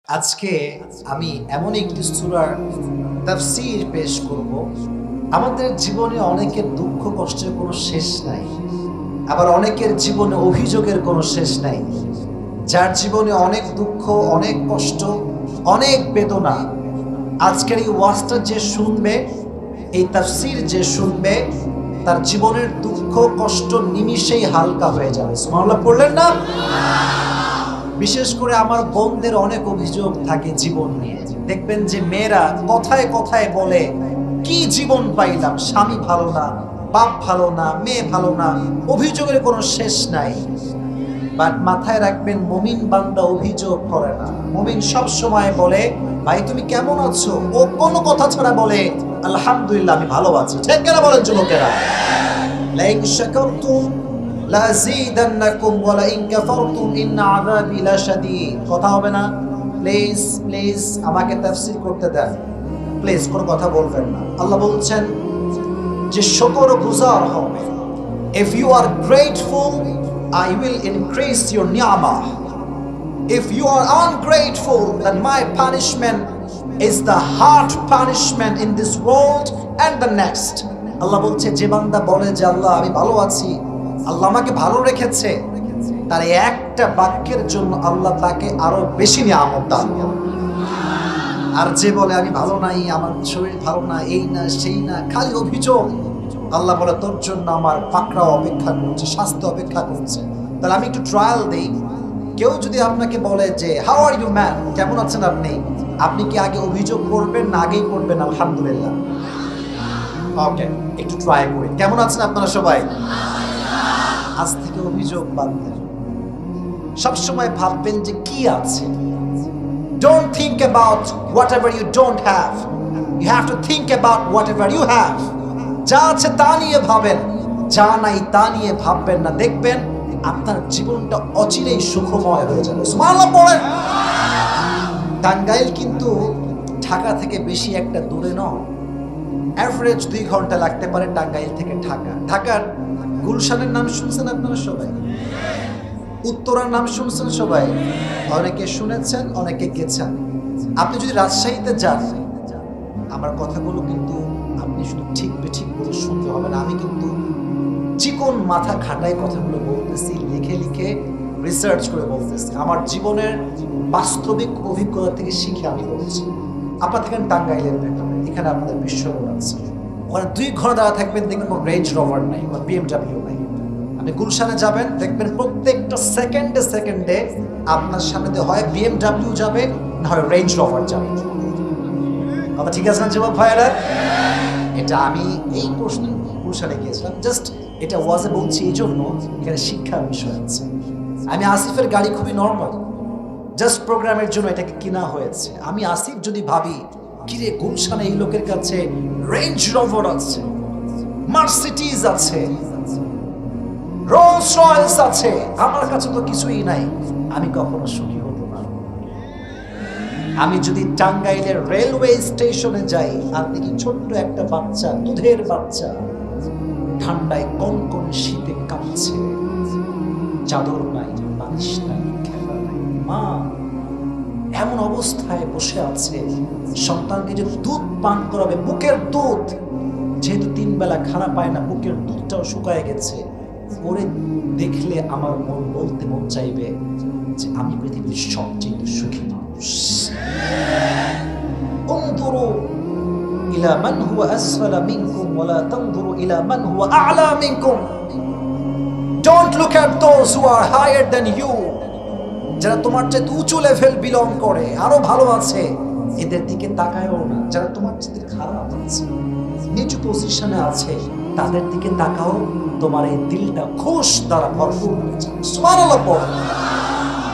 আজকে আমি এমন একটি সূরার তাফসীর পেশ করব। আমাদের জীবনে অনেকের দুঃখ কষ্টের কোনো শেষ নাই, আবার অনেকের জীবনে অভিযোগের কোনো শেষ নাই। যার জীবনে অনেক দুঃখ, অনেক কষ্ট, অনেক বেদনা, আজকের এই ওয়াজটা যে শুনবে, এই তাফসীর যে শুনবে, তার জীবনের দুঃখ কষ্ট নিমিষেই হালকা হয়ে যাবে। সুবহানাল্লাহ পড়লেন না? বিশেষ করে আমার বোনদের অনেক অভিযোগ থাকে জীবন নিয়ে। দেখবেন যে মেয়েরা কথায় কথায় বলে, কি জীবন পাইলাম, স্বামী ভালো না, বাপ ভালো না, মেয়ে ভালো না, অভিযোগের কোনো শেষ নাই। বাট মাথায় রাখবেন, মুমিন বান্দা অভিযোগ করে না। মুমিন সব সময় বলে, ভাই তুমি কেমন আছো? ও কোনো কথা ছাড়া বলে, আলহামদুলিল্লাহ আমি ভালো আছি। ঠিক কেন বলেন যুবকেরা? লাইন শাকারতুম লাযীদান্নাকুম ওয়া লাইন কাফারতুম ইন্না আযাবি লাশাদীদ। কথা হবে না? প্লিজ প্লিজ আমাকে তাফসীর করতে দেন, প্লিজ কোনো কথা বলবেন না। আল্লাহ বলছেন যে শুকরগুজার হবে। If you are grateful, I will increase your ni'mah. If you are ungrateful, then my punishment is the hard punishment in this world and the next. আল্লাহ বলছে, যে বান্দা বলে যে আল্লাহ আমি ভালো আছি, আল্লাহ আমাকে ভালো রেখেছে, তার একটা বাক্যের জন্য আল্লাহ তাকে আরো বেশি নিয়ামত দান করেন। আর যে বলে আমি ভালো নাই, আমার শরীর ভালো না, এই না সেই না, খালি অভিযোগ, আল্লাহ বলে তোর জন্য আমার পাকড়াও অপেক্ষা করছে, শাস্তি অপেক্ষা করছে। তাহলে আমি একটু ট্রায়াল দেই। কেউ যদি আপনাকে বলে যে হাউ আর ইউ ম্যান, কেমন আছেন আপনি, আপনি কি আগে অভিযোগ করবেন না আগেই করবেন আলহামদুলিল্লাহ? ওকে, একটু ট্রাই করি। কেমন আছেন আপনারা সবাই? আজ থেকে অভিযোগ বাদ দেন। সবসময় ভাববেন যে কি আছে। Don't think about whatever you don't have. You have to think about whatever you have. যা আছে তা নিয়ে ভাবেন, যা নাই তা নিয়ে ভাববেন না। দেখবেন আপনার জীবনটা অচিরেই সুখময় হয়ে যাবে। সুবহানাল্লাহ পড়েন। টাঙ্গাইল কিন্তু ঢাকা থেকে বেশি একটা দূরে নয়। অ্যাভারেজ 2 ঘন্টা লাগতে পারে টাঙ্গাইল থেকে ঢাকা। ঢাকার গুলশানের নাম শুনছেন আপনারা সবাই? উত্তরার নাম শুনছেন সবাই? অনেকে শুনেছেন, অনেকে গেছেন। আপনি যদি রাজশাহীতে যান, আমার কথাগুলো কিন্তু আপনি শুধু ঠিক বেঠিক বলে শুনতে হবে না। আমি কিন্তু চিকন মাথা খাটায় কথাগুলো বলতেছি, লিখে লিখে রিসার্চ করে বলতেছি। আমার জীবনের বাস্তবিক অভিজ্ঞতা থেকে শিখে আমি বলছি। আপনার থেকে টাঙ্গাইলের ব্যাপারে, এখানে আপনাদের বিশ্বরোড আছে, ওখানে 2 ঘন্টা দাঁড়া থাকবেন, দেখবেন কোনো রেঞ্জ রোভার নাই বা BMW নাই। আপনি গুলশানে যাবেন, দেখবেন প্রত্যেকটা সেকেন্ডে সেকেন্ডে আপনার সামনে দিয়ে হয় BMW যাবে, না হয় রেঞ্জ রোভার যাবে। কথা ঠিক আছে না যুবক ভাইয়েরা? এটা আমি এই প্রশ্ন গুলশানে গিয়েছিলাম, জাস্ট এটা ওয়াজে বলছি এই জন্য, এখানে শিক্ষার বিষয় আছে। আমি আসিফের গাড়ি খুবই নর্মাল, জাস্ট প্রোগ্রামের জন্য এটাকে কিনা হয়েছে। আমি আসিফ যদি ভাবি কিরে গুলশানে এই লোকের কাছে রেঞ্জ রোভার আছে, মার্সিডিজ আছে, রোলস রয়েলস আছে, আমার কাছে তো কিছুই নাই, আমি কখনো সুখী হতে পারবো না। আমি যদি টাঙ্গাইলের রেলওয়ে স্টেশনে যাই আর দেখি ছোট্ট একটা বাচ্চা, দুধের বাচ্চা, ঠান্ডায় কনকন শীতে কাঁপছে, চাদর নাই, বালিশ নাই, খেলা নাই, মা এমন অবস্থায় বসে আছে, সন্তানকে যে দুধ পান করাবে, বুকের দুধ, যেহেতু 3 বেলা খানা পায় না, বুকের দুধটাও শুকায় গেছে, ওরে দেখলে আমার মন চাইবে যে আমি পৃথিবীর সবচেয়ে সুখী মানুষ। উনজুরু ইলা মান হুয়া আসফালা মিনকুম ওয়া লা তানজুরু ইলা মান হুয়া আ'লা মিনকুম। Don't look at those who are higher than you. যারা তোমার চেয়ে উঁচু লেভেল বিলং করে, আরো ভালো আছে, এদের দিকে তাকায়ও না। যারা তোমার চেয়ে খারাপ আছে, নিচু পজিশনে আছে, তাদের দিকে তাকাও, তোমার এই দিলটা খুশ দ্বারা ভরপুর হয়ে যাবে। সুবহানাল্লাহ পড়ো।